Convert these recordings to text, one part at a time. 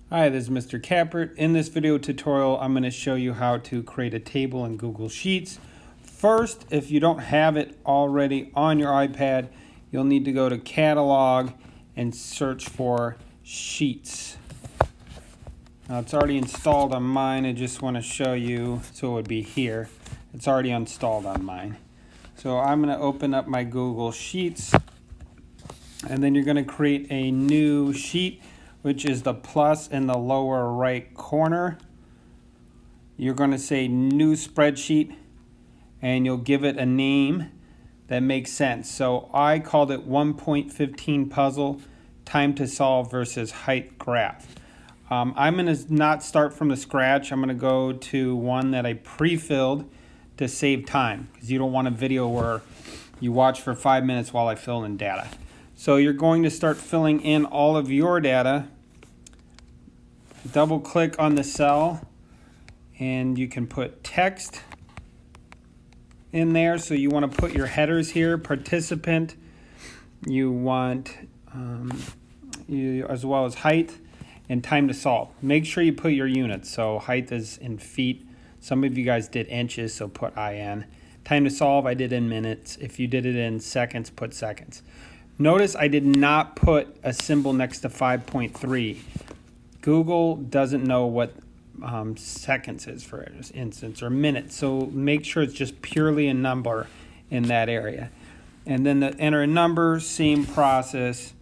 Hi, this is Mr. Capert. In this video tutorial, I'm going to show you how to create a table in Google Sheets. First, if you don't have it already on your iPad, you'll need to go to Catalog and search for Sheets. Now, it's already installed on mine. I just want to show you, so it would be here. It's already installed on mine. So I'm going to open up my Google Sheets, and then you're going to create a new sheet, which is the plus in the lower right corner. You're going to say new spreadsheet, and you'll give it a name that makes sense. So I called it 1.15 puzzle, time to solve versus height graph. I'm going to not start from the scratch. I'm going to go to one that I pre-filled to save time, because you don't want a video where you watch for 5 minutes while I fill in data. So you're going to start filling in all of your data. Double click on the cell, and you can put text in there. So you want to put your headers here, participant, you want as well as height and time to solve. Make sure you put your units. So height is in feet. Some of you guys did inches, so put IN. Time to solve, I did in minutes. If you did it in seconds, put seconds. Notice I did not put a symbol next to 5.3. Google doesn't know what seconds is, for instance, or minutes. So make sure it's just purely a number in that area. And then enter a number, same process.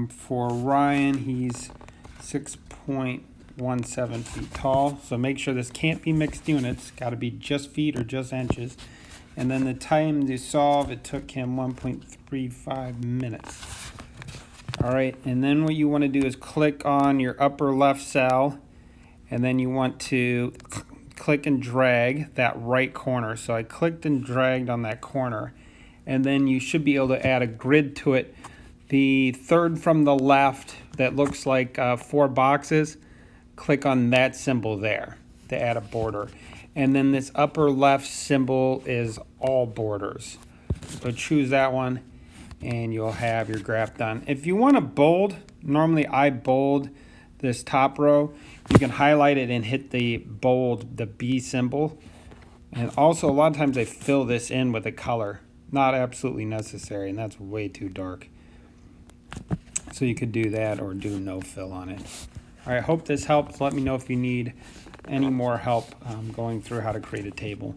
For Ryan, he's 6.17 feet tall. So make sure this can't be mixed units. Got to be just feet or just inches. And then the time to solve, it took him 1.35 minutes. All right, and then what you want to do is click on your upper left cell, and then you want to click and drag that right corner. So I clicked and dragged on that corner, and then you should be able to add a grid to it. The third from the left that looks like 4 boxes, click on that symbol there to add a border. And then this upper left symbol is all borders. So choose that one, and you'll have your graph done. If you want to bold, normally I bold this top row. You can highlight it and hit the bold, the B symbol. And also a lot of times I fill this in with a color. Not absolutely necessary, and that's way too dark. So you could do that or do no fill on it. All right, hope this helps. Let me know if you need any more help going through how to create a table.